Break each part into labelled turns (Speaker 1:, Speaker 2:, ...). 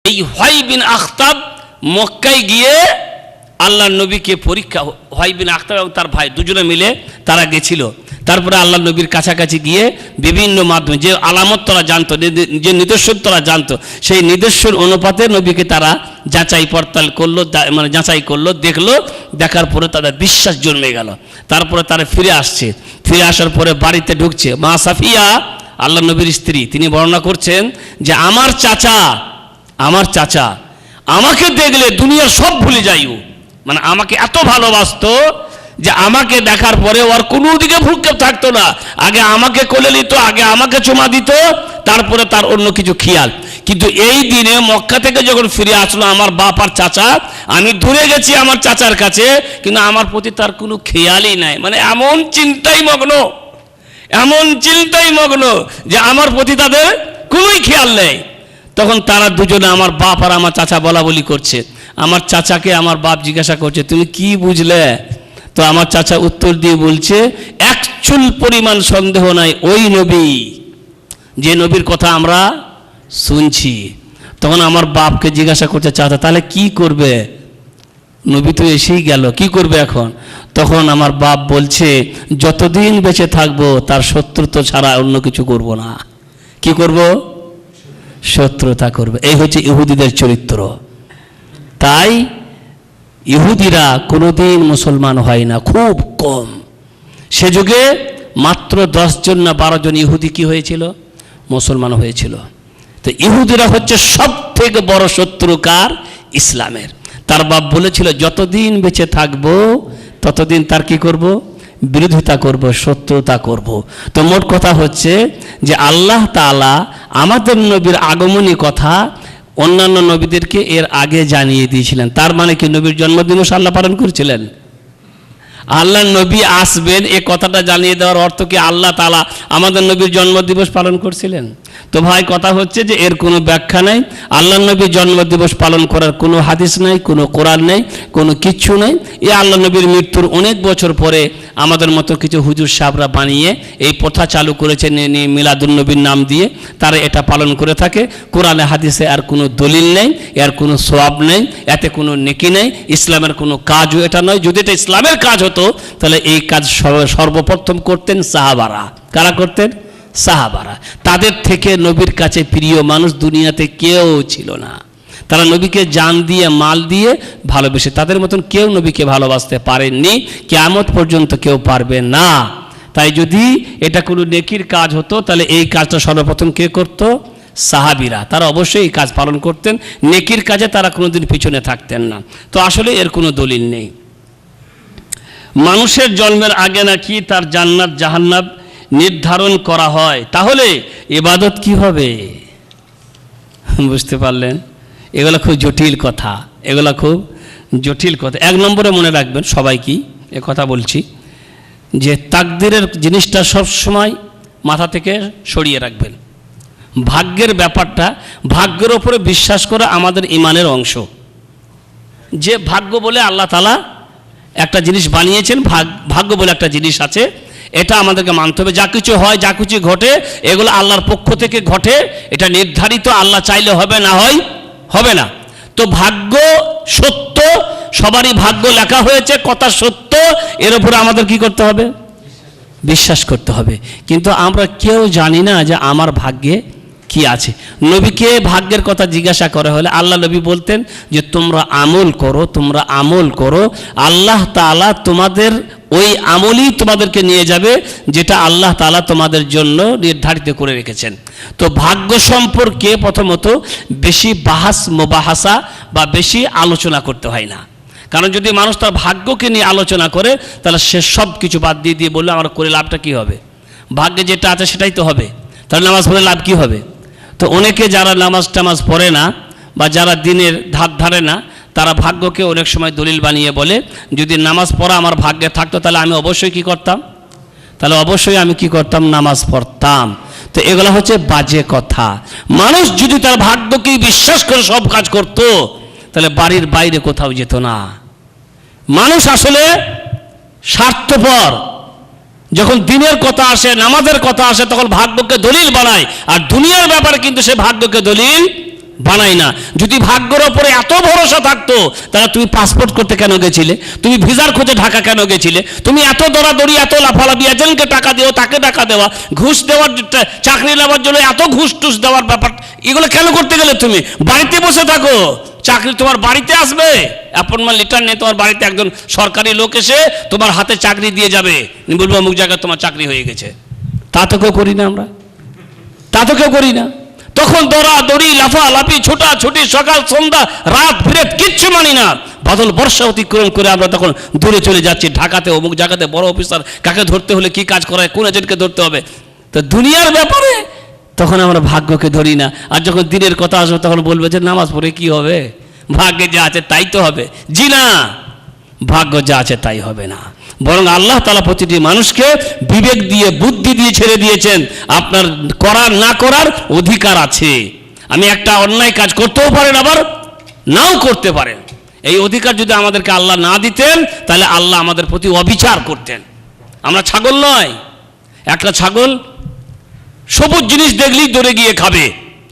Speaker 1: এই হুয়াই বিন আখতাব মক্কায় গিয়ে আল্লাহ নবীকে পরীক্ষা, হুয়াই বিন আখতাব এবং তার ভাই দুজনে মিলে তারা গেছিল। তারপরে আল্লাহ নবীর কাছাকাছি গিয়ে বিভিন্ন মাধ্যমে যে আলামত তারা জানতো, যে নিদর্শন তারা জানতো, সেই নিদর্শন অনুপাতে নবীকে তারা যাচাই পড়তাল করলো, মানে যাচাই করলো, দেখলো, দেখার পরে তাদের বিশ্বাস জন্মে গেল। তারপরে তারা ফিরে আসছে, ফিরে আসার পরে বাড়িতে ঢুকছে। মা সাফিয়া আল্লাহ নবীর স্ত্রী, তিনি বর্ণনা করছেন যে আমার চাচা আমাকে দেখলে দুনিয়ার সব ভুলে যাইও, মানে আমাকে এত ভালোবাসতো যে আমাকে দেখার পরে ওর কোনো দিকে ভ্রুক্ষেপ থাকতো না। আগে আমাকে কোলে নিত, আগে আমাকে চুমা দিত, তারপরে তার অন্য কিছু খেয়াল। কিন্তু এই দিনে মক্কা থেকে যখন ফিরে আসলো আমার বাপ আর চাচা, আমি দূরে গেছি আমার চাচার কাছে, কিন্তু আমার প্রতি তার কোনো খেয়ালই নাই। মানে এমন চিন্তাই মগ্ন যে আমার প্রতি তাদের কোনোই খেয়াল নেই। তখন তারা দুজনে, আমার বাপ আর আমার চাচা, বলা বলি করছে। আমার চাচাকে আমার বাপ জিজ্ঞাসা করছে, তুমি কি বুঝলে? তো আমার চাচা উত্তর দিয়ে বলছে, এক চুল পরিমাণ সন্দেহ নাই ওই নবী, যে নবীর কথা আমরা শুনছি। তখন আমার বাপকে জিজ্ঞাসা করছে, চাচা তাহলে কি করবে? নবী তো এসেই গেল, কি করবে এখন? তখন আমার বাপ বলছে, যতদিন বেঁচে থাকবো তার শত্রুতা ছাড়া অন্য কিছু করব না। কি করব? শত্রুতা করবে। এই হচ্ছে ইহুদিদের চরিত্র। তাই ইহুদিরা কোনোদিন মুসলমান হয় না, খুব কম। সে যুগে মাত্র 10 জন না 12 জন ইহুদি কি হয়েছিল? মুসলমান হয়েছিল। তো ইহুদিরা হচ্ছে সব থেকে বড় শত্রু কার? ইসলামের। তার বাপ বলেছিল, যতদিন বেঁচে থাকবো ততদিন তার কি করব? বিরোধিতা করব, শত্রুতা করব। তো মোট কথা হচ্ছে যে আল্লাহ তাআলা আমাদের নবীর আগমনী কথা অন্যান্য নবীদেরকে এর আগে জানিয়ে দিয়েছিলেন। তার মানে কি নবীর জন্মদিবস আল্লাহ পালন করেছিলেন? আল্লাহ নবী আসবেন এ কথাটা জানিয়ে দেওয়ার অর্থ কি আল্লাহ তাআলা আমাদের নবীর জন্মদিবস পালন করছিলেন? তো ভাই কথা হচ্ছে যে এর কোনো ব্যাখ্যা নেই। আল্লাহ নবীর জন্মদিবস পালন করার কোনো হাদিস নেই, কোনো কোরআন নেই, কোনো কিচ্ছু নেই। এই আল্লাহ নবীর মৃত্যুর অনেক বছর পরে আমাদের মতো কিছু হুজুর সাহেবরা বানিয়ে এই প্রথা চালু করেছে মিলাদুন নবীর নাম দিয়ে, তারা এটা পালন করে থাকে। কোরআনে হাদিসে আর কোনো দলিল নেই, এর কোনো সওয়াব নেই, এতে কোনো নেকি নেই, ইসলামের কোনো কাজও এটা নয়। যদি এটা ইসলামের কাজ হতো তাহলে এই কাজ সর্বপ্রথম করতেন সাহাবারা। কারা করতেন? সাহাবারা। তাদের থেকে নবীর কাছে প্রিয় মানুষ দুনিয়াতে কেউ ছিল না। তারা নবীকে জান দিয়ে মাল দিয়ে ভালোবেসে, তাদের মতন কেউ নবীকে ভালোবাসতে পারেননি, কিয়ামত পর্যন্ত কেউ পারবে না। তাই যদি এটা কোনো নেকির কাজ হতো তাহলে এই কাজটা সর্বপ্রথম কে করত? সাহাবীরা। তারা অবশ্যই এই কাজ পালন করতেন, নেকির কাজে তারা কোনোদিন পিছনে থাকতেন না। তো আসলে এর কোনো দলিল নেই। মানুষের জন্মের আগে নাকি তার জান্নাত জাহান্নাম নির্ধারণ করা হয়, তাহলে ইবাদত কি হবে? বুঝতে পারলেন? এগুলো খুব জটিল কথা, এক নম্বরে মনে রাখবেন সবাই, কি এ কথা বলছি যে তাকদীরের জিনিসটা সব সময় মাথা থেকে সরিয়ে রাখবেন। ভাগ্যের ব্যাপারটা, ভাগ্যের ওপরে বিশ্বাস করা আমাদের ঈমানের অংশ। যে ভাগ্য বলে আল্লাহ তাআলা একটা জিনিস বানিয়েছেন, ভাগ্য বলে একটা জিনিস আছে, এটা আমাদেরকে মানতে হবে। যা কিছু হয়, যা কিছু ঘটে, এগুলো আল্লাহর পক্ষ থেকে ঘটে, এটা নির্ধারিত। আল্লাহ চাইলে হবে, না হয় হবে না। তো ভাগ্য সত্য, সবারই ভাগ্য লেখা হয়েছে, কথা সত্য, এর উপরে আমাদের কি করতে হবে? বিশ্বাস করতে হবে। কিন্তু আমরা কেউ জানি না যে আমার ভাগ্যে কি আছে। নবীকে ভাগ্যের কথা জিজ্ঞাসা করা হলে আল্লাহ নবী বলতেন যে তোমরা আমল করো, আল্লাহ তাআলা তোমাদের ওই আমলই তোমাদেরকে নিয়ে যাবে যেটা আল্লাহ তাআলা তোমাদের জন্য নির্ধারিত করে রেখেছেন। তো ভাগ্য সম্পর্কে প্রথমত বেশি মোবাহাসা বা বেশি আলোচনা করতে হয় না। কারণ যদি মানুষ তার ভাগ্যকে নিয়ে আলোচনা করে তাহলে সে সব কিছু বাদ দিয়ে বললে আমার করে লাভটা কি হবে? ভাগ্যে যেটা আছে সেটাই তো হবে, তাহলে নামাজ পড়ে লাভ কি হবে? তো অনেকে যারা নামাজ পড়ে না বা যারা দিনের ধার ধারে না, তারা ভাগ্যকে অনেক সময় দলিল বানিয়ে বলে, যদি নামাজ পড়া আমার ভাগ্যে থাকতো তাহলে আমি অবশ্যই কি করতাম? নামাজ পড়তাম। তো এগুলো হচ্ছে বাজে কথা। মানুষ যদি তার ভাগ্যকেই বিশ্বাস করে সব কাজ করত তাহলে বাড়ির বাইরে কোথাও যেত না। মানুষ আসলে স্বার্থপর। যখন দিনের কথা আসে, নামাজের কথা আসে, তখন ভাগ্যকে দলিল বানায়, আর দুনিয়ার ব্যাপারে কিন্তু সে ভাগ্যকে দলিল বানাই না। যদি ভাগ্যের ওপরে এত ভরসা থাকতো তাহলে তুমি পাসপোর্ট করতে কেন গেছিলে? তুমি ভিসার খোঁজে ঢাকা কেন গেছিলে? তুমি এত দৌড়াদৌড়ি, এত লাফালাফি, এজেন্টকে টাকা দেওয়া, তাকে টাকা দেওয়া, ঘুষ দেওয়ার, চাকরি নেওয়ার জন্য এত ঘুষ টুস দেওয়ার ব্যাপার, এগুলো কেন করতে গেলে? তুমি বাড়িতে বসে থাকো, চাকরি তোমার বাড়িতে আসবে, অ্যাপয়েন্টমেন্ট লেটার নিয়ে তোমার বাড়িতে একজন সরকারি লোক এসে তোমার হাতে চাকরি দিয়ে যাবে, বলবো অমুক জায়গায় তোমার চাকরি হয়ে গেছে। তা তো কেউ করি না আমরা, তা তো কেউ করি না। তখন দৌড়াদৌড়ি, লাফালাফি, ছোটাছুটি, সকাল সন্ধ্যা রাত বিরেত কিচ্ছু মানি না। বাদল বর্ষা অতিক্রম করে আমরা তখন দূরে চলে যাচ্ছি, ঢাকাতে অমুক জায়গাতে বড় অফিসার, কাকে ধরতে হলে কি কাজ করা হয়, কোন এজেন্টকে ধরতে হবে। তো দুনিয়ার ব্যাপারে তখন আমরা ভাগ্যকে ধরি না। আর যখন দিনের কথা আসবে তখন বলবে যে নামাজ পড়ে কি হবে, ভাগ্যে যা আছে তাই তো হবে। জি না, ভাগ্য যা আছে তাই হবে না, বরং আল্লাহ তাআলা প্রতিটি মানুষকে বিবেক দিয়ে, বুদ্ধি দিয়ে ছেড়ে দিয়েছেন। আপনার করার না করার অধিকার আছে। আমি একটা অন্যায় কাজ করতেও পারেন, আবার নাও করতে পারেন। এই অধিকার যদি আমাদেরকে আল্লাহ না দিতেন তাহলে আল্লাহ আমাদের প্রতি অবিচার করতেন। আমরা ছাগল নয়। একটা ছাগল সবুজ জিনিস দেখলেই দৌড়ে গিয়ে খাবে,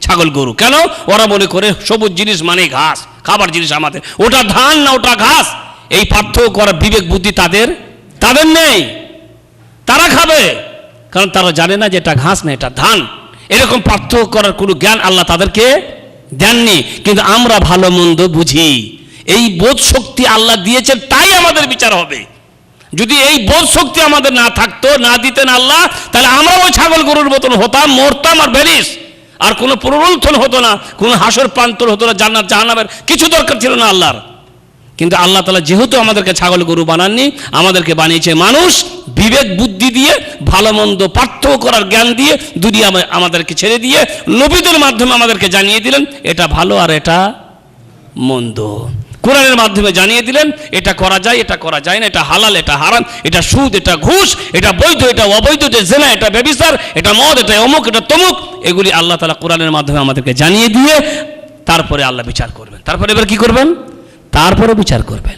Speaker 1: ছাগল গরু। কেন? ওরা মনে করে সবুজ জিনিস মানে ঘাস, খাবার জিনিস আমাদের, ওটা ধান না ওটা ঘাস, এই পার্থক্য করার বিবেক বুদ্ধি তাদের নেই। তারা খাবে, কারণ তারা জানে না যে এটা ঘাস না এটা ধান। এরকম পার্থক্য করার কোনো জ্ঞান আল্লাহ তাদেরকে দেননি। কিন্তু আমরা ভালো মন্দ বুঝি, এই বোধ শক্তি আল্লাহ দিয়েছেন, তাই আমাদের বিচার হবে। যদি এই বোধ শক্তি আমাদের না থাকতো, না দিতেন আল্লাহ, তাহলে আমরা ওই ছাগল গরুর মতন হতাম, মরতাম আর বেরিস, আর কোনো প্রলোভন হতো না, কোনো হাসর প্রান্তর হতো না, জান্নাত জাহান্নামের কিছু দরকার ছিল না আল্লাহর। কিন্তু আল্লাহ তাআলা যেহেতু আমাদেরকে ছাগল গরু বানাননি, আমাদেরকে বানিয়েছে মানুষ, বিবেক বুদ্ধি দিয়ে, ভালো মন্দ পার্থক্য করার জ্ঞান দিয়ে, দুনিয়া আমাদেরকে ছেড়ে দিয়ে নবীদের মাধ্যমে আমাদেরকে জানিয়ে দিলেন এটা ভালো আর এটা মন্দ। কোরআনের মাধ্যমে জানিয়ে দিলেন এটা করা যায়, এটা করা যায় না, এটা হালাল, এটা হারাম, এটা সুদ, এটা ঘুষ, এটা বৈধ, এটা অবৈধ, এটা জেনা, এটা ব্যভিচার, এটা মদ, এটা অমুক, এটা তমুক। এগুলি আল্লাহ তাআলা কোরআনের মাধ্যমে আমাদেরকে জানিয়ে দিয়ে তারপরে আল্লাহ বিচার করবেন। তারপরে এবার কি করবেন? তারপরে বিচার করবেন।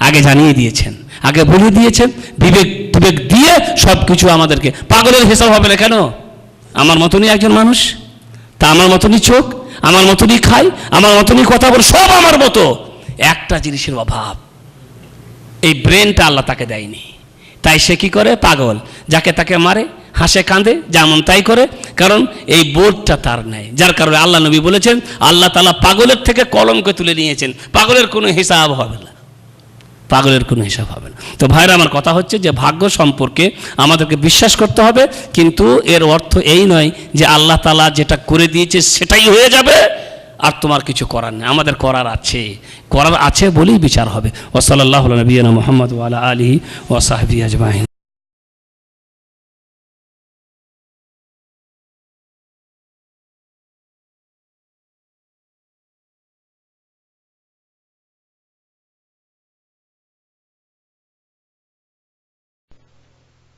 Speaker 1: আগে জানিয়ে দিয়েছেন, আগে বলে দিয়েছেন, বিবেক দিয়ে সব কিছু আমাদেরকে। পাগলের হিসাব হবে না কেন? আমার মতনই একজন মানুষ, তা আমার মতনই চোখ, আমার মতনই খাই, আমার মতনই কথা বল, সব আমার মতো। একটা জিনিসের অভাব, এই ব্রেনটা আল্লাহ তাকে দেয়নি, তাই সে কি করে? পাগল, যাকে তাকে মারে, হাসে কাঁদে, যেমন তাই করে, কারণ এই বোধটা তার নেই। যার কারণে আল্লাহ নবী বলেছেন আল্লাহ তাআলা পাগলের থেকে কলমকে তুলে নিয়েছেন, পাগলের কোনো হিসাব হবে না, পাগলের কোনো হিসাব হবে না। তো ভাইরা, আমার কথা হচ্ছে যে ভাগ্য সম্পর্কে আমাদেরকে বিশ্বাস করতে হবে, কিন্তু এর অর্থ এই নয় যে আল্লাহ তাআলা যেটা করে দিয়েছে সেটাই হয়ে যাবে আর তোমার কিছু করার নেই। আমাদের করার আছে বলেই বিচার হবে। ওয়া সাল্লাল্লাহু আলা নবিয়িনা মুহাম্মদ ওয়া আলা আলিহি ওয়া সাহবিহি আজমাইন।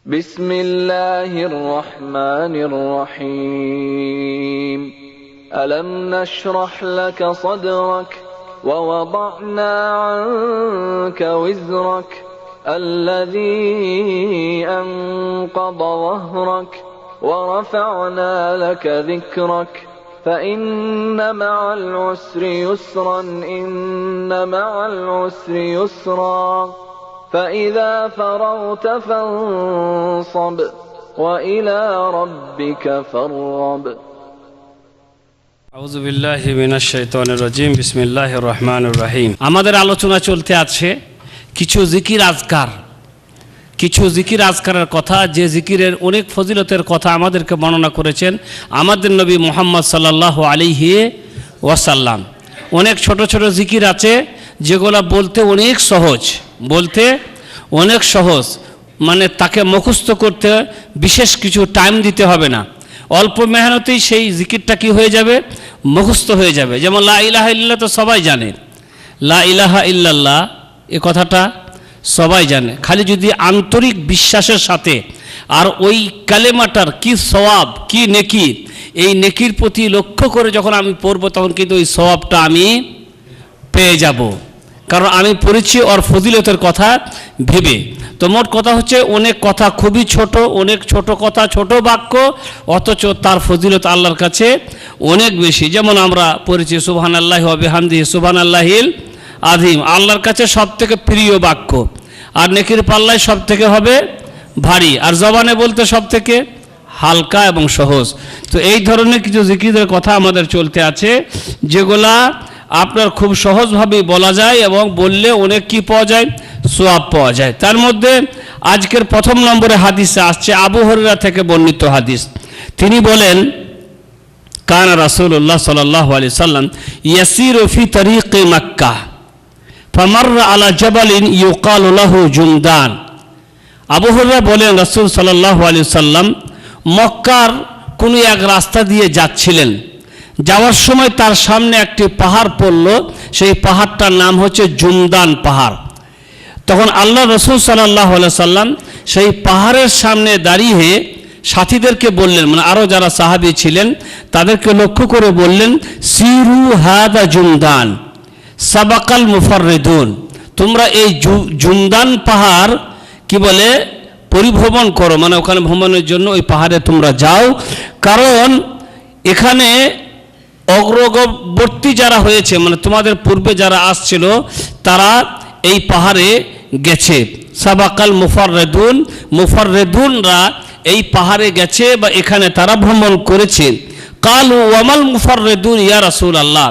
Speaker 2: بسم الله الرحمن الرحيم ألم نشرح لك صدرك ووضعنا عنك وزرك الذي أنقض ظهرك ورفعنا لك ذكرك فإن مع العسر يسرا إن مع العسر يسرا فإذا فرغت فانصب وإلى ربك فارغب
Speaker 1: আউযু বিল্লাহি মিনাশ শাইতানির রাজিম। বিসমিল্লাহির রহমানির রহিম। আমাদের আলোচনা চলতে আছে কিছু জিকির আজকারের কথা, যে জিকিরের অনেক ফজিলতের কথা আমাদেরকে বর্ণনা করেছেন আমাদের নবী মুহাম্মদ সাল্লাল্লাহু আলাইহি ওয়াসাল্লাম। অনেক ছোট ছোট জিকির আছে যেগুলো বলতে অনেক সহজ, মানে তাকে মুখস্থ করতে বিশেষ কিছু টাইম দিতে হবে না, অল্প মেহনতেই সেই জিকিরটা কি হয়ে যাবে? মুখস্থ হয়ে যাবে। যেমন লা ইলাহা ইল্লাল্লাহ তো সবাই জানে, লা ইলাহা ইল্লাল্লাহ এ কথাটা সবাই জানে, খালি যদি আন্তরিক বিশ্বাসের সাথে আর ওই কালেমাটার কি সওয়াব, কি নেকি, এই নেকির প্রতি লক্ষ্য করে যখন আমি পড়ব তখন কিন্তু ওই সওয়াবটা আমি পেয়ে যাব, কারণ আমি পড়েছি ওর ফজিলতের কথা ভেবে। তো মোট কথা হচ্ছে অনেক কথা খুবই ছোট, অনেক ছোট কথা, ছোট বাক্য, অথচ তার ফজিলত আল্লাহর কাছে অনেক বেশি। যেমন আমরা পড়েছি সুবহানাল্লাহি ওয়া বিহামদিহি সুবহানাল্লাহিল আযীম, আল্লাহর কাছে সবথেকে প্রিয় বাক্য, আর নেকির পাল্লায় সবথেকে হবে ভারী, আর জবানে বলতে সবথেকে হালকা এবং সহজ। তো এই ধরনের কিছু জিকিরের কথা আমাদের চলতে আছে, যেগুলা আপনার খুব সহজভাবেই বলা যায় এবং বললে অনেক কি পাওয়া যায়, সওয়াব পাওয়া যায়। তার মধ্যে আজকের প্রথম নম্বরে হাদিসে আসছে আবু হুরায়রা থেকে বর্ণিত হাদিস। তিনি বলেন, কানা রাসূলুল্লাহ সাল্লাল্লাহু আলাইহি সাল্লাম ইয়াসিরু ফি তরিকি মক্কা ফামাররা আলা জাবালিন ইউকালু লাহু জুমদান। আবু হুরায়রা বলেন, রাসূল সাল্লাল্লাহু আলাইহি সাল্লাম মক্কার কোনো এক রাস্তা দিয়ে যাচ্ছিলেন, যাওয়ার সময় তার সামনে একটি পাহাড় পড়ল, সেই পাহাড়টার নাম হচ্ছে জুমদান পাহাড়। তখন আল্লাহ রাসূল সাল্লাল্লাহু আলাইহি সাল্লাম সেই পাহাড়ের সামনে দাঁড়িয়ে সাথীদেরকে বললেন, মানে আরও যারা সাহাবী ছিলেন তাদেরকে লক্ষ্য করে বললেন, সিরু হাদা জুমদান সাবাকাল মুফাররিদুন, তোমরা এই জুমদান পাহাড় কি বলে পরিভ্রমণ করো, মানে ওখানে ভ্রমণের জন্য ওই পাহাড়ে তোমরা যাও, কারণ এখানে অগ্রবর্তী যারা হয়েছে, মানে তোমাদের পূর্বে যারা আসছিল তারা এই পাহাড়ে গেছে। সাবাকাল মুফাররিদুন, মুফাররিদুনরা এই পাহাড়ে গেছে বা এখানে তারা ভ্রমণ করেছে। কালু ওয়ামাল মুফাররিদুন ইয়া রাসূলুল্লাহ,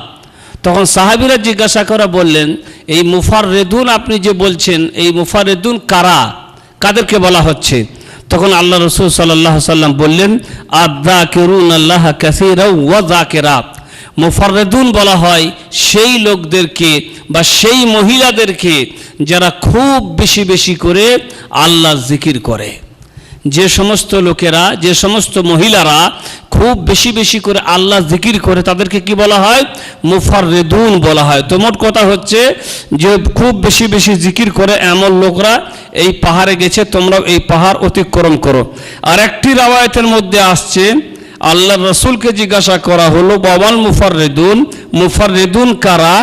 Speaker 1: তখন সাহাবীরা জিজ্ঞাসা করে বললেন, এই মুফাররিদুন আপনি যে বলছেন, এই মুফাররিদুন কারা, কাদেরকে বলা হচ্ছে? তখন আল্লাহ রাসূল সাল্লাল্লাহু আলাইহি সাল্লাম বললেন, আয-যাকিরুনাল্লাহ কাসীরাও ওয়া যাকিরাত, মুফাররিদুন বলা হয় সেই লোকদেরকে বা সেই মহিলাদেরকে যারা খুব বেশি বেশি করে আল্লাহর জিকির করে। যে সমস্ত লোকেরা, যে সমস্ত মহিলারা খুব বেশি বেশি করে আল্লাহ জিকির করে তাদেরকে কি বলা হয়? মুফাররিদুন বলা হয়। তো মোট কথা হচ্ছে যে খুব বেশি বেশি জিকির করে এমন লোকরা এই পাহাড়ে গেছে, তোমরা এই পাহাড় অতিক্রম করো। আর একটি রাওয়ায়াতের মধ্যে আসছে, আল্লাহর রাসূলকে জিজ্ঞাসা করা হলো, বাবাল মুফাররিদুন, মুফাররিদুন কারা?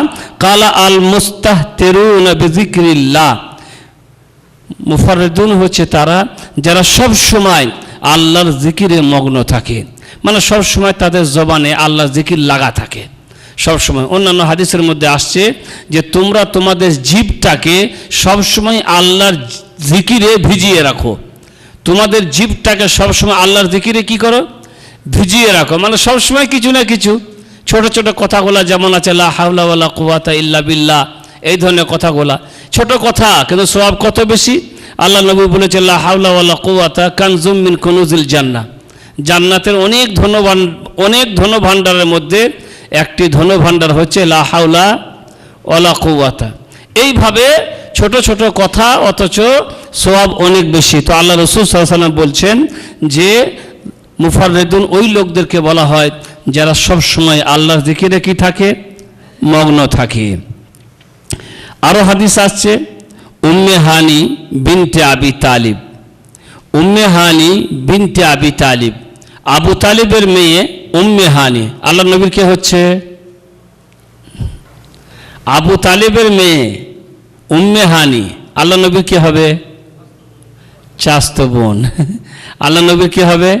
Speaker 1: কালা আল মুস্তাহতিরুনা বিযিকরিল্লাহ, মুফাররিদুন হচ্ছে তারা যারা সব সময় আল্লাহর জিকিরে মগ্ন থাকে, মানে সব সময় তাদের জবানে আল্লাহর জিকির লাগা থাকে সব সময়। অন্যান্য হাদিসের মধ্যে আসছে যে তোমরা তোমাদের জিভটাকে সব সময় আল্লাহর জিকিরে ভিজিয়ে রাখো, তোমাদের জিভটাকে সব সময় আল্লাহর জিকিরে কি করো? ভিজিয়ে রাখো, মানে সব সময় কিছু না কিছু ছোট ছোট কথাগুলা যেমন আছে লা হাওলা ওয়ালা কুওয়াতা ইল্লা বিল্লাহ, এই ধরনের কথাগুলা ছোট কথা কিন্তু সওয়াব কত বেশি। আল্লাহ নবী বলেছেন লা হাওলা ওয়ালা কুওয়াতা কানজুম মিন কুনুজিল জান্নাহ, জান্নাতের অনেক ধনভাণ্ডারের মধ্যে একটি ধনভাণ্ডার হচ্ছে লা হাওলা ওয়ালা কুওয়াতা। এইভাবে ছোট ছোট কথা অথচ সওয়াব অনেক বেশি। তো আল্লাহ রাসূল সাল্লাল্লাহু আলাইহি ওয়াসাল্লাম বলছেন যে মুফাররিদুন ওই লোকদেরকে বলা হয় যারা সব সময় আল্লাহর জিকিরে কি থাকে? মগ্ন থাকে। আরো হাদিস আসছে, উম্মে হানি বিনতে আবি তালিব, উম্মে হানি বিনতে আবি তালিব, আবু তালিবের মেয়ে উম্মে হানি। আল্লাহ নবীর কে হচ্ছে? আবু তালিবের মেয়ে উম্মে হানি আল্লাহ নবীর কে হবে? চাস্তো বোন। আল্লাহ নবীর কে হবে?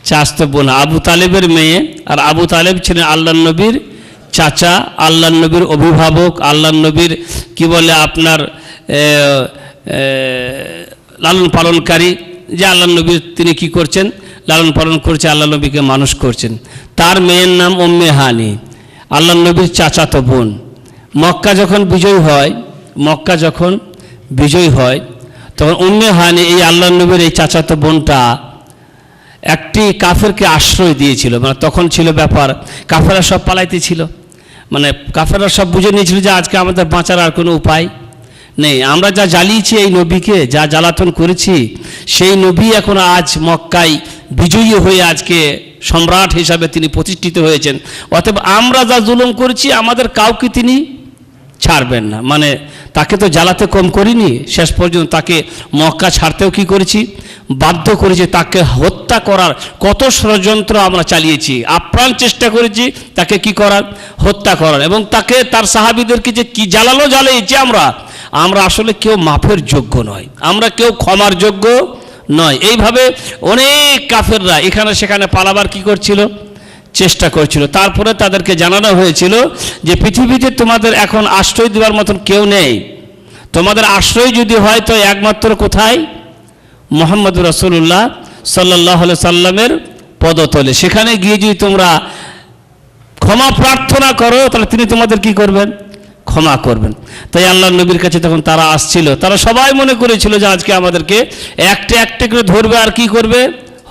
Speaker 1: চাস্তো বোন, আবু তালিবের মেয়ে। আর আবু তালিব ছিলেন আল্লাহ নবীর চাচা, আল্লাহ নবীর অভিভাবক, আল্লাহ নবীর কি বলে আপনার লালন পালনকারী, যে আল্লাহ নবীর তিনি কি করছেন? লালন পালন করছে, আল্লাহ নবীকে মানুষ করছেন। তার মেয়ের নাম উম্মে হানি, আল্লাহ নবীর চাচাতো বোন। মক্কা যখন বিজয় হয় তখন উম্মে হানি এই আল্লাহ নবীর এই চাচাতো বোনটা একটি কাফেরকে আশ্রয় দিয়েছিল। মানে তখন ছিল ব্যাপার, কাফেররা সব পালাইতে ছিল, মানে কাফেররা সব বুঝে নিয়েছিল যে আজকে আমাদের বাঁচার আর কোনো উপায় নেই, আমরা যা জ্বালিয়েছি এই নবীকে, যা জ্বালাতন করেছি, সেই নবী এখন আজ মক্কায় বিজয়ী হয়ে আজকে সম্রাট হিসাবে তিনি প্রতিষ্ঠিত হয়েছেন, অতএব আমরা যা জুলুম করেছি আমাদের কাউকে তিনি ছাড়বেন না। মানে তাকে তো জ্বালাতে কম করিনি, শেষ পর্যন্ত তাকে মক্কা ছাড়তেও কি করেছি? বাধ্য করেছি। তাকে হত্যা করার কত ষড়যন্ত্র আমরা চালিয়েছি, আপ্রাণ চেষ্টা করেছি তাকে কি করার? হত্যা করার। এবং তাকে তার সাহাবীদেরকে যে কি জ্বালিয়েছি আমরা, আমরা আসলে কেউ মাফের যোগ্য নয়, আমরা কেউ ক্ষমার যোগ্য নয়। এইভাবে অনেক কাফেররা এখানে সেখানে পালাবার কি করছিল, চেষ্টা করছিল। তারপরে তাদেরকে জানানো হয়েছিল যে পৃথিবীতে তোমাদের এখন আশ্রয় দেওয়ার মতন কেউ নেই, তোমাদের আশ্রয় যদি হয় তো একমাত্র কোথায়, মুহাম্মদুর রাসূলুল্লাহ সাল্লাল্লাহু আলাইহি সাল্লামের পদতলে। সেখানে গিয়ে যদি তোমরা ক্ষমা প্রার্থনা করো তাহলে তিনি তোমাদের কি করবেন, ক্ষমা করবেন। তাই আল্লাহর নবীর কাছে তখন তারা আসছিল, তারা সবাই মনে করেছিল যে আজকে আমাদেরকে একটা একটা করে ধরবে আর কি করবে,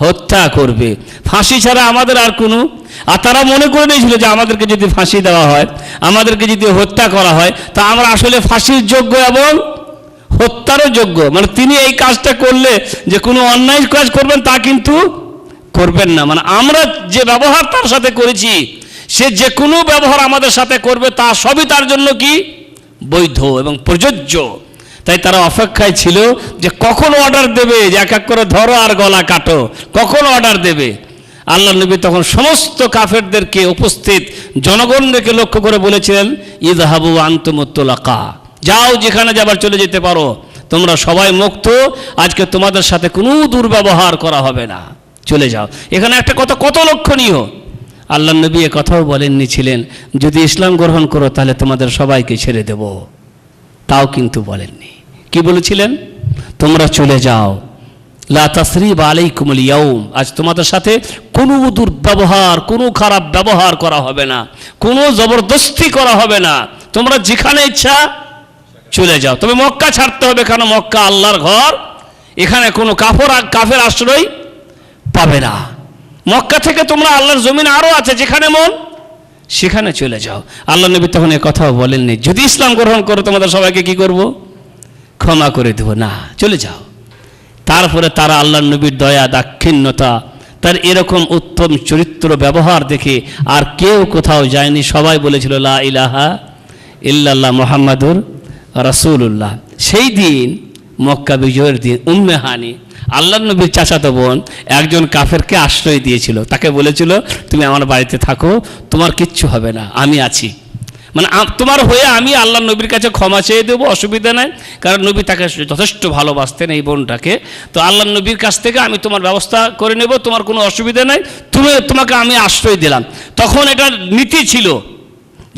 Speaker 1: হত্যা করবে, ফাঁসি ছাড়া আমাদের আর কোনো। আর তারা মনে করে নিয়েছিল যে আমাদেরকে যদি ফাঁসি দেওয়া হয়, আমাদেরকে যদি হত্যা করা হয়, তা আমরা আসলে ফাঁসির যোগ্য এবং হত্যারও যোগ্য। মানে তিনি এই কাজটা করলে যে কোনো অন্যায় কাজ করবেন তা কিন্তু করবেন না। মানে আমরা যে ব্যবহার তার সাথে করেছি, সে যে কোনো ব্যবহার আমাদের সাথে করবে তা সবই তার জন্য কি বৈধ এবং প্রযোজ্য। তাই তারা অপেক্ষায় ছিল যে কখন অর্ডার দেবে যে এক এক করে ধরো আর গলা কাটো, কখন অর্ডার দেবে। আল্লাহ নবী তখন সমস্ত কাফেরদেরকে, উপস্থিত জনগণকে লক্ষ্য করে বলেছিলেন, ইযহাবু আনতুমুত তুলাকা, যাও যেখানে যাবার চলে যেতে পারো, তোমরা সবাই মুক্ত, আজকে তোমাদের সাথে কোনো দুর্ব্যবহার করা হবে না, চলে যাও। এখানে একটা কথা কত লক্ষণীয়, আল্লাহ নবী এ কথাও বলেননি ছিলেন যদি ইসলাম গ্রহণ করো তাহলে তোমাদের সবাইকে ছেড়ে দেব, তাও কিন্তু বলেননি। কি বলেছিলেন, তোমরা চলে যাও, লা তাসরিবা আলাইকুমুল ইয়াউম, আজ তোমাদের সাথে কোনো দুর্ব্যবহার, কোনো খারাপ ব্যবহার করা হবে না, কোনো জবরদস্তি করা হবে না, তোমরা যেখানে ইচ্ছা চলে যাও। তবে মক্কা ছাড়তে হবে, কেন মক্কা আল্লাহর ঘর, এখানে কোনো কাফের আশ্রয় পাবে না। মক্কা থেকে তোমরা আল্লাহর জমিন আরও আছে, যেখানে মন সেখানে চলে যাও। আল্লাহ নবী তখন এ কথাও বলেননি যদি ইসলাম গ্রহণ করো তোমাদের সবাইকে কি করব, ক্ষমা করে দেব, না, চলে যাও। তারপরে তারা আল্লাহ নবীর দয়া, দাক্ষিণ্যতা, তার এরকম উত্তম চরিত্র ব্যবহার দেখে আর কেউ কোথাও যায়নি, সবাই বলেছিল লা ইলাহা ইল্লাল্লাহ মুহাম্মাদুর রাসূলুল্লাহ। সেই দিন মক্কা বিজয়ের দিন উম্মে হানি, আল্লাহ নবীর চাচাতো বোন, একজন কাফেরকে আশ্রয় দিয়েছিল, তাকে বলেছিল তুমি আমার বাড়িতে থাকো, তোমার কিচ্ছু হবে না, আমি আছি। মানে তোমার হয়ে আমি আল্লাহ নবীর কাছে ক্ষমা চেয়ে দেবো, অসুবিধা নাই, কারণ নবী তাকে যথেষ্ট ভালোবাসতেন এই বোনটাকে। তো আল্লাহ নবীর কাছ থেকে আমি তোমার ব্যবস্থা করে নেব, তোমার কোনো অসুবিধা নাই, তোমাকে আমি আশ্রয় দিলাম। তখন এটা নীতি ছিল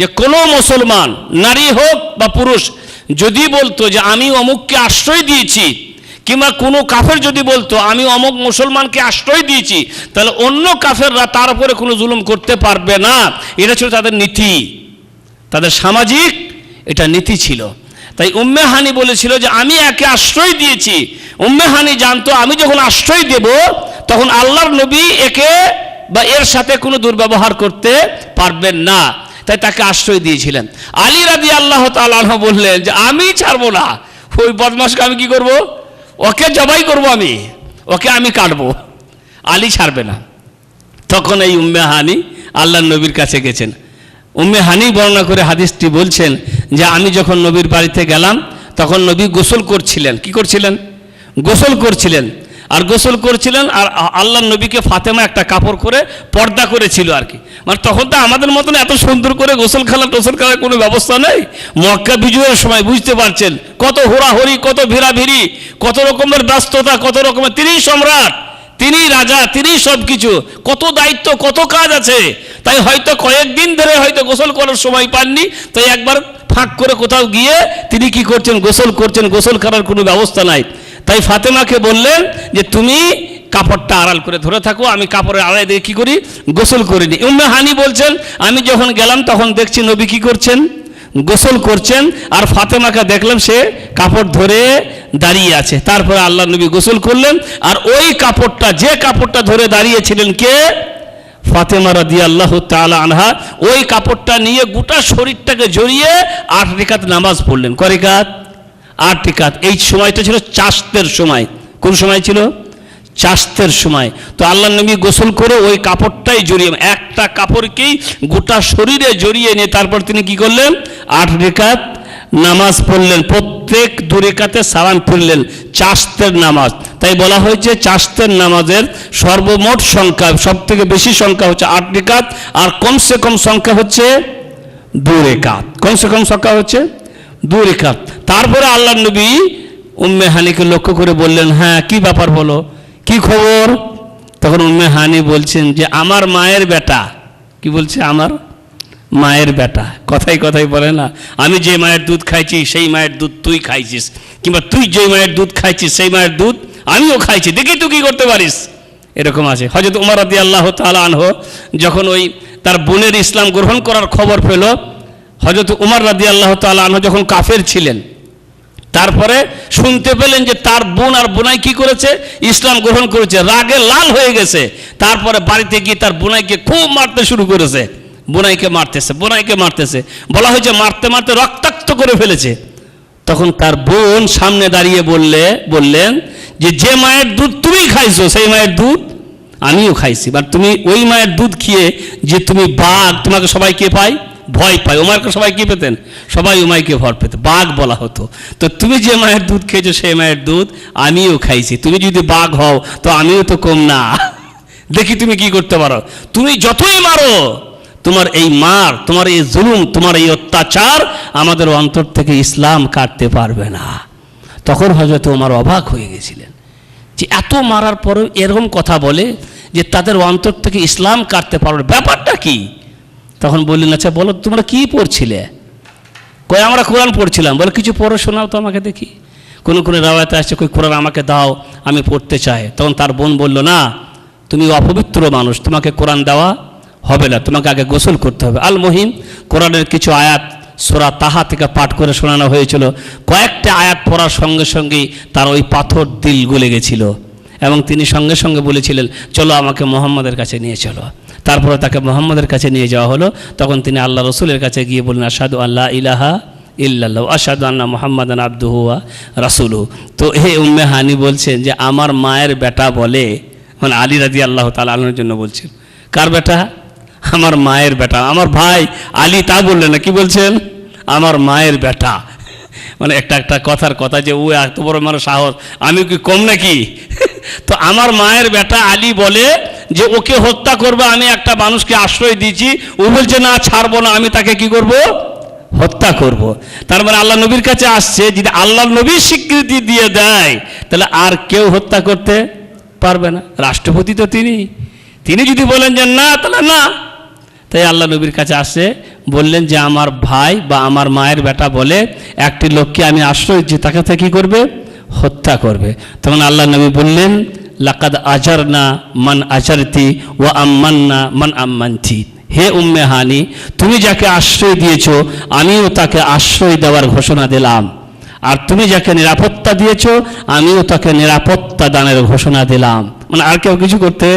Speaker 1: যে কোনো মুসলমান, নারী হোক বা পুরুষ, যদি বলতো যে আমি অমুককে আশ্রয় দিয়েছি, কিংবা কোনো কাফের যদি বলতো আমি অমুক মুসলমানকে আশ্রয় দিয়েছি, তাহলে অন্য কাফেররা তার উপরে কোনো জুলুম করতে পারবে না। এটা ছিল তাদের নীতি, তাদের সামাজিক এটা নীতি ছিল। তাই উম্মে হানি বলেছিল যে আমি একে আশ্রয় দিয়েছি। উম্মে হানি জানতো আমি যখন আশ্রয় দেব তখন আল্লাহর নবী একে বা এর সাথে কোনো দুর্ব্যবহার করতে পারবেন না, তাই তাকে আশ্রয় দিয়েছিলেন। আলী রাদিয়াল্লাহু তাআলা আনহু বললেন যে আমি ছাড়বো না, ওই বদমাশকে আমি কি করব, ওকে জবাই করব, ওকে আমি কাটবো, আলী ছাড়বে না। তখন এই উম্মে হানি আল্লাহর নবীর কাছে গেছেন। উম্মে হানি বর্ণনা করে হাদিসটি বলছেন যে আমি যখন নবীর বাড়িতে গেলাম তখন নবী গোসল করছিলেন। কি করছিলেন, গোসল করছিলেন। আর গোসল করছিলেন আর আল্লাহর নবীকে ফাতেমা একটা কাপড় করে পর্দা করেছিল আর কি। মানে তখন তো আমাদের মতন এত সুন্দর করে গোসল খেলার কোনো ব্যবস্থা নেই। মক্কা বিজয়ের সময় বুঝতে পারছেন কত হোরাহরি, কত ভিড়াভিড়ি, কত রকমের ব্যস্ততা, কত রকমের, তিনি সম্রাট, তিনি রাজা, তিনি সব কিছু, কত দায়িত্ব, কত কাজ আছে। তাই হয়তো কয়েকদিন ধরে হয়তো গোসল করার সময় পাননি, তাই একবার ফাঁক করে কোথাও গিয়ে তিনি কি করছেন, গোসল করছেন, গোসল করার কোনো ব্যবস্থা নাই। তাই ফাতেমাকে বললেন যে তুমি কাপড়টা আড়াল করে ধরে থাকো, আমি কাপড়ের আড়াই দিয়ে কি করি, গোসল করিনি। উম্মে হানি বলছেন আমি যখন গেলাম তখন দেখছি নবী কি করছেন, গোসল করছেন, আর ফাতেমাকে দেখলাম সে কাপড় ধরে দাঁড়িয়ে আছে। তারপরে আল্লাহ নবী গোসল করলেন, আর ওই কাপড়টা, যে কাপড়টা ধরে দাঁড়িয়েছিলেন কে, ফাতেমা রাদিয়াল্লাহু তাআলা আনহা, ওই কাপড়টা নিয়ে গোটা শরীরটাকে জড়িয়ে 8 রাকাত নামাজ পড়লেন। কয় রাকাত? 8 রাকাত। এই সময়টা ছিল চাশতের সময়। কোন সময় ছিল? চাশতের সময়। তো আল্লাহ নবী গোসল করে ওই কাপড়টাই জড়িয়ে, একটা কাপড়কেই গোটা শরীরে জড়িয়ে নিয়ে তারপর তিনি কি করলেন, 8 রাকাত নামাজ পড়লেন। প্রত্যেক 2 রাকাতে সালাম ফিরলেন, চাশতের নামাজ। তাই বলা হয়েছে চাশতের নামাজের সর্বমোট সংখ্যা, সব থেকে বেশি সংখ্যা হচ্ছে 8 রাকাত, আর কমসে কম সংখ্যা হচ্ছে 2 রাকাত। কমসে কম সংখ্যা হচ্ছে 2 রাকাত। তারপরে আল্লাহ নবী উম্মে হানিকে লক্ষ্য করে বললেন, হ্যাঁ কি ব্যাপার বলো, কি খবর? তখন উম্মে হানি বলছেন যে আমার মায়ের বেটা। কি বলছে? আমার মায়ের বেটা। কথাই কথাই বলে না, আমি যে মায়ের দুধ খাইছি সেই মায়ের দুধ তুই খাইছিস, কিংবা তুই যে মায়ের দুধ খাইছিস সেই মায়ের দুধ আমিও খাইছি, দেখি তুই কি করতে পারিস। এরকম আছে। হযরত ওমর রাদিয়াল্লাহু তাআলা আনহু যখন ওই তার বোনের ইসলাম গ্রহণ করার খবর পেল, হযরত ওমর রাদিয়াল্লাহু তাআলা আনহু যখন কাফের ছিলেন, তারপরে শুনতে পেলেন যে তার বোন আর বোনাই কি করেছে, ইসলাম গ্রহণ করেছে, রাগে লাল হয়ে গেছে। তারপরে বাড়িতে গিয়ে তার বোনাইকে খুব মারতে শুরু করেছে, বোনাইকে মারতেছে, বলা হয়েছে মারতে মারতে রক্তাক্ত করে ফেলেছে। তখন তার বোন সামনে দাঁড়িয়ে বললেন যে মায়ের দুধ তুমি খাইছো সেই মায়ের দুধ আমিও খাইছি, বাট তুমি ওই মায়ের দুধ খেয়ে যে তুমি বাঘ, তোমাকে সবাই কে পায়? ভয় পায়। ওমারকে সবাই কি পেতেন? সবাই উমাইকে ভয় পেত, বাঘ বলা হতো। তো তুমি যে মায়ের দুধ খেয়েছো সেই মায়ের দুধ আমিও খাইছি, তুমি যদি বাঘ হও তো আমিও তো কম না, দেখি তুমি কি করতে পারো। তুমি যতই মারো, তোমার এই মার, তোমার এই জুলুম, তোমার এই অত্যাচার আমাদের অন্তর থেকে ইসলাম কাটতে পারবে না। তখন হযরত ওমর অবাক হয়ে গেছিলেন যে এত মারার পরেও এরকম কথা বলে যে তাদের অন্তর থেকে ইসলাম কাটতে পারবে, ব্যাপারটা কি? তখন বললেন, আচ্ছা বলো তোমরা কি পড়ছিলে? কই আমরা কোরআন পড়ছিলাম। বলে কিছু পড়ো, শোনাও তো আমাকে দেখি। কোনো রাওয়াতে আসছে কই কোরআন আমাকে দাও, আমি পড়তে চাই। তখন তার বোন বলল, না তুমি অপবিত্র মানুষ, তোমাকে কোরআন দেওয়া হবে না, তোমাকে আগে গোসল করতে হবে। আল মুহিম কোরআনের কিছু আয়াত সূরা তাহা থেকে পাঠ করে শোনানো হয়েছিল। কয়েকটা আয়াত পড়ার সঙ্গে সঙ্গেই তার ওই পাথর দিল গলে গেছিল এবং তিনি সঙ্গে সঙ্গে বলেছিলেন, চলো আমাকে মুহাম্মাদের কাছে নিয়ে চলো। তারপরে তাকে মুহাম্মাদের কাছে নিয়ে যাওয়া হলো। তখন তিনি আল্লাহ রসুলের কাছে গিয়ে বললেন, আশহাদু আল্লা ইলাহা ইল্লাল্লাহ আশহাদু আন্না মুহাম্মাদান আবদুহু ওয়া রাসূলুহু। তো হে উম্মে হানি বলছেন যে আমার মায়ের বেটা বলে, মানে আলী রাদিয়াল্লাহু তাআলা আনহুর জন্য বলছেন। কার বেটা? আমার মায়ের বেটা। আমার ভাই আলী তা বললেন না, কি বলছেন? আমার মায়ের বেটা। মানে একটা কথার কথা যে ও এত বড় আমার সাহস, আমি কি কম নাকি? তো আমার মায়ের বেটা আলী বলে যে ওকে হত্যা করবে, আমি একটা মানুষকে আশ্রয় দিয়েছি, ও বলছে না ছাড়বো না, আমি তাকে কি করব? হত্যা করব। তার মানে আল্লাহ নবীর কাছে আসছে, যদি আল্লাহ নবীর স্বীকৃতি দিয়ে দেয় তাহলে আর কেউ হত্যা করতে পারবে না। রাষ্ট্রপতি তো তিনি যদি বলেন যে না, তাহলে না। তাই আল্লাহ নবীর কাছে আসে, বললেন যে আমার ভাই বা আমার মায়ের বেটা বলে একটি লোককে আমি আশ্রয় দিচ্ছি, তাকে তা কী করবে? হত্যা করবে। তখন আল্লাহ নবী বললেন, লাকাদ আজারনা মান আজারতি ওয়া আম্মান্না মান আম্মানতি। হে উম্মে হানি, তুমি যাকে আশ্রয় দিয়েছো আমিও তাকে আশ্রয় দেওয়ার ঘোষণা দিলাম, আর তুমি যাকে নিরাপত্তা দিয়েছো আমিও তাকে নিরাপত্তা দানের ঘোষণা দিলাম। মানে আর কেউ কিছু করতে,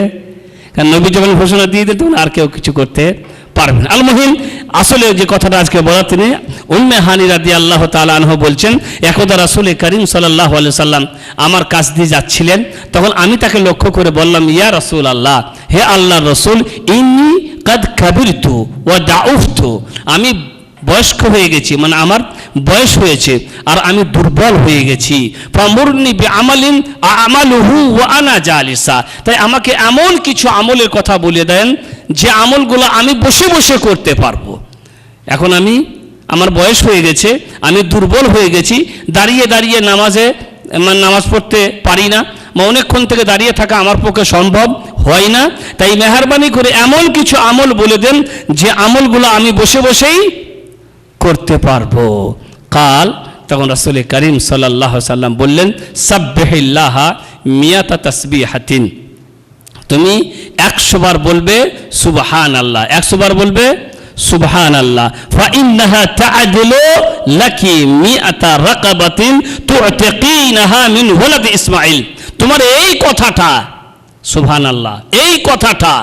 Speaker 1: কারণ নবী যখন ঘোষণা দিয়ে দিতেন আর কেউ কিছু করতে পারবেন। আল মুহিম আসলে যে কথাটা আজকে বলা, তিনি উম্মে হানি রাদিয়াল্লাহু তাআলা আনহা বলছেন, একদা রাসূল করিম সাল্লাল্লাহু আলাইহি সাল্লাম আমার কাছ দিয়ে যাচ্ছিলেন, তখন আমি তাকে লক্ষ্য করে বললাম, ইয়া রাসূলুল্লাহ, হে আল্লাহর রাসূল, ইন্নী কাদ কাবিরতু ওয়া দাউফতু, আমি বয়স্ক হয়ে গেছি, মানে আমার বয়স হয়েছে আর আমি দুর্বল হয়ে গেছি। ফামুরনি বিআমালিন আমালুহু ওয়া আনা জালিসা, তাই আমাকে এমন কিছু আমলের কথা বলে দেন যে আমলগুলো আমি বসে বসে করতে পারবো। এখন আমার বয়স হয়ে গেছে, আমি দুর্বল হয়ে গেছি, দাঁড়িয়ে দাঁড়িয়ে নামাজ পড়তে পারি না, অনেকক্ষণ থেকে দাঁড়িয়ে থাকা আমার পক্ষে সম্ভব হয় না। তাই মেহেরবানি করে এমন কিছু আমল বলে দেন যে আমলগুলো আমি বসে বসেই করতে পারবো। কাল তখন রাসূল করিম সাল্লাল্লাহু আলাইহি সাল্লাম বললেন, সাব্বিহিল্লাহ মিয়াতা তাসবিহাতিন, তুমি 100 বার বলবে সুবহানাল্লাহ, 100 বার বলবে সুবহানাল্লাহ। ফাইন্নাহা তা'দিলু লাকি মিয়াতা রাকাবাতিন তু'তিকিনাহা মিন ওয়ালাদ ইসমাঈল। তোমার এই কথাটা সুবহানাল্লাহ, এই কথাটা,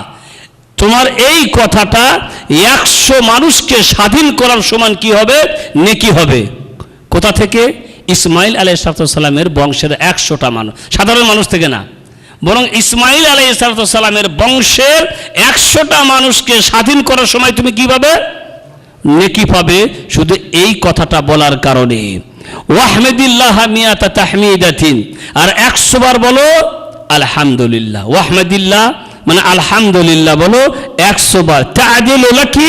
Speaker 1: তোমার এই কথাটা 100 মানুষকে স্বাধীন করার সমান কি হবে? নেকি হবে। কোথা থেকে? ইসমাইল আলাইহিস সালামের বংশের 100টা মানুষ, সাধারণ মানুষ থেকে না, বরং ইসমাইল আলাইহিস সালামের বংশের 100টা মানুষকে স্বাধীন করার সময় তুমি কি পাবে? নেকি পাবে, শুধু এই কথাটা বলার কারণে। ওয়াহমাদিল্লাহ মিয়াতা তাহমিদাতিন, আর 100 বার বলো আলহামদুলিল্লাহ। ওয়াহমাদিল্লাহ মানে আলহামদুলিল্লাহ বলো 100 বার। তা'দিলু লাকি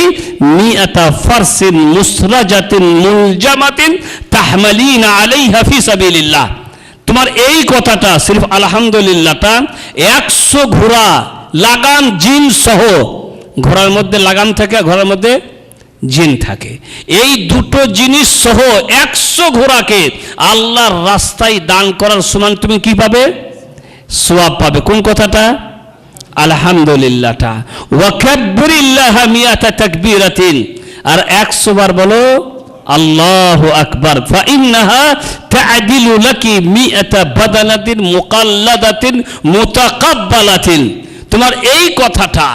Speaker 1: মিআতা ফারসিন মুসরাজাতিন মুলজামাতিন তাহমালিনা আলাইহা ফি সাবিলিল্লাহ। তোমার এই কথাটা সির্ফ আলহামদুলিল্লাহটা 100 ঘোড়া লাগাম জিন সহ, ঘোড়ার মধ্যে লাগাম থাকে, ঘোড়ার মধ্যে জিন থাকে, এই দুটো জিনিস সহ 100 ঘোড়াকে আল্লাহর রাস্তায় দান করার সমান তুমি কি পাবে? সওয়াব পাবে। কোন কথাটা? আলহামদুলিল্লাহটা। ওয়া কাব্বিরিল্লাহা মিআতা তাকবীরাতিন, আর 100 বার বলো আল্লাহু আকবার। ফা ইন্নাহা তা'দিলু লাকি মিআতা বাদানাতিন মুকাল্লাদাতিন মুতাকাব্বালাতিন। তোমার এই কথাটা